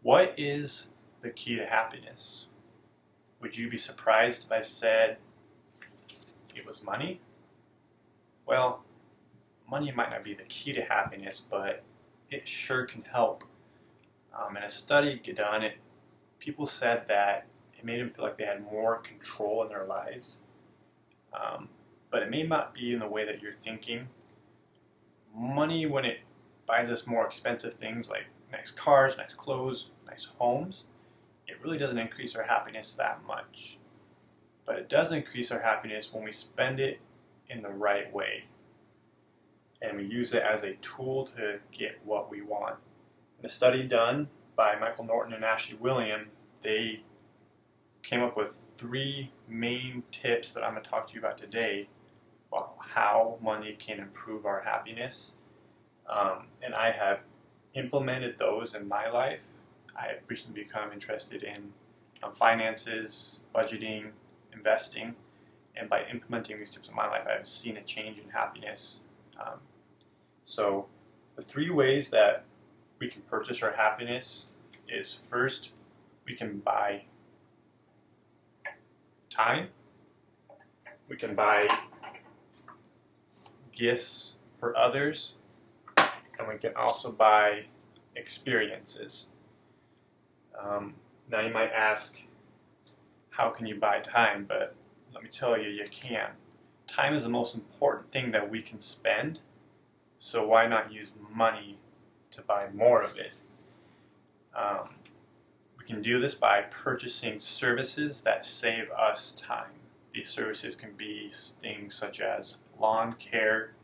What is the key to happiness? Would you be surprised if I said it was money? Well, money might not be the key to happiness, but it sure can help. In a study done, people said that it made them feel like they had more control in their lives. But it may not be in the way that you're thinking. Money, when it buys us more expensive things like nice cars, nice clothes, nice homes, it really doesn't increase our happiness that much. But it does increase our happiness when we spend it in the right way. And we use it as a tool to get what we want. In a study done by Michael Norton and Ashley William, they came up with 3 main tips that I'm going to talk to you about today about how money can improve our happiness. And I have implemented those in my life. I have recently become interested in finances, budgeting, investing, and by implementing these tips in my life, I've seen a change in happiness. So the 3 ways that we can purchase our happiness is, first, we can buy time. We can buy gifts for others, and we can also buy experiences. Now you might ask, how can you buy time? But let me tell you, you can. Time is the most important thing that we can spend, so why not use money to buy more of it? We can do this by purchasing services that save us time. These services can be things such as lawn care,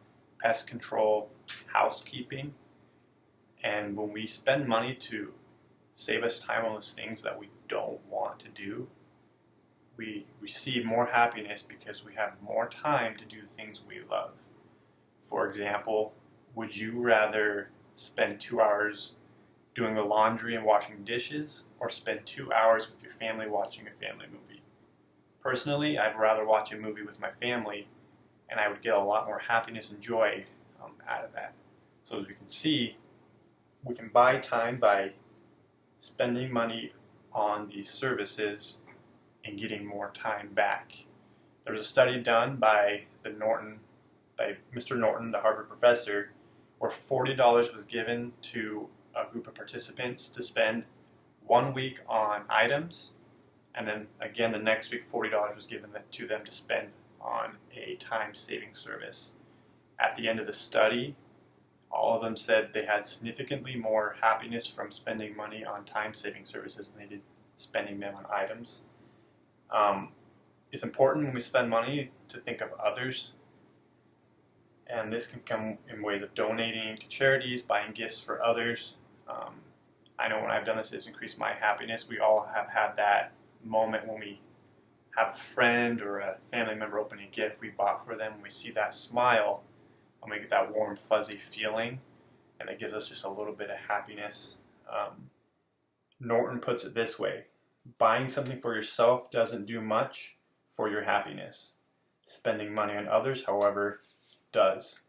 pest control, housekeeping. And when we spend money to save us time on those things that we don't want to do, we receive more happiness because we have more time to do things we love. For example, would you rather spend 2 hours doing the laundry and washing dishes, or spend 2 hours with your family watching a family movie? Personally, I'd rather watch a movie with my family, and I would get a lot more happiness and joy out of that. So as we can see, we can buy time by spending money on these services and getting more time back. There was a study done by Mr. Norton, the Harvard professor, where $40 was given to a group of participants to spend 1 week on items, and then again the next week $40 was given to them to spend on a time-saving service. At the end of the study, all of them said they had significantly more happiness from spending money on time-saving services than they did spending them on items. It's important when we spend money to think of others, and this can come in ways of donating to charities, buying gifts for others. I know when I've done this, it's increased my happiness. We all have had that moment when we have a friend or a family member open a gift we bought for them, and we see that smile, and we get that warm, fuzzy feeling, and it gives us just a little bit of happiness. Norton puts it this way: buying something for yourself doesn't do much for your happiness. Spending money on others, however, does.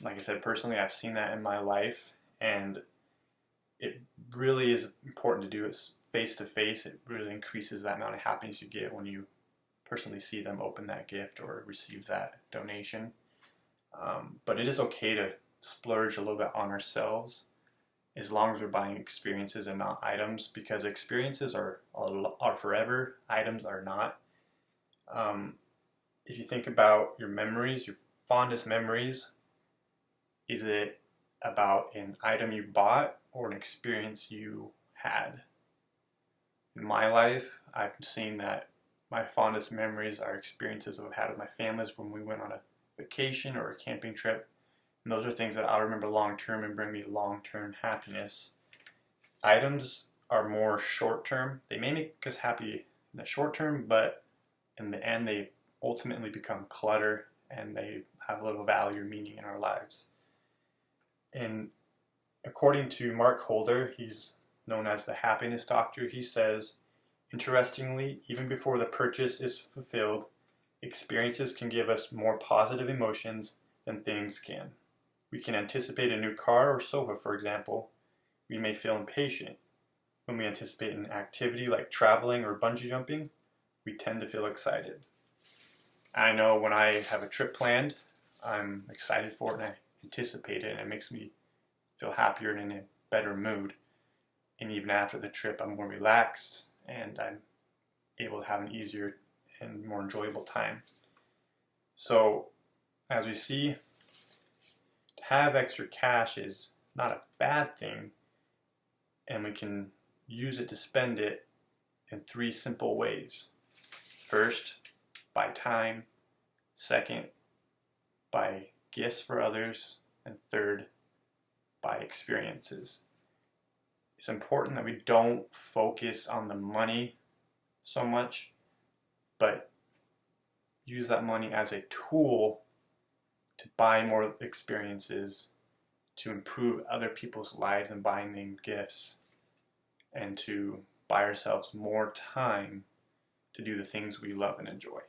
Like I said, personally, I've seen that in my life, and it really is important to do it face to face. It really increases that amount of happiness you get when you personally see them open that gift or receive that donation. But it is okay to splurge a little bit on ourselves as long as we're buying experiences and not items, because experiences are forever, items are not. If you think about your memories, your fondest memories, is it about an item you bought or an experience you had? In my life, I've seen that my fondest memories are experiences I've had with my families when we went on a vacation or a camping trip. And those are things that I'll remember long term and bring me long term happiness. Items are more short term. They may make us happy in the short term, but in the end, they ultimately become clutter and they have little value or meaning in our lives. And according to Mark Holder, he's known as the happiness doctor, he says, interestingly, even before the purchase is fulfilled, experiences can give us more positive emotions than things can. We can anticipate a new car or sofa, for example. We may feel impatient. when we anticipate an activity like traveling or bungee jumping, we tend to feel excited. I know when I have a trip planned, I'm excited for it and I anticipate it, and it makes me feel happier and in a better mood. And even after the trip, I'm more relaxed and I'm able to have an easier and more enjoyable time. So, as we see, to have extra cash is not a bad thing, and we can use it to spend it in 3 simple ways. First, by time. Second, by gifts for others. And third, by experiences. It's important that we don't focus on the money so much, but use that money as a tool to buy more experiences, to improve other people's lives and buying them gifts, and to buy ourselves more time to do the things we love and enjoy.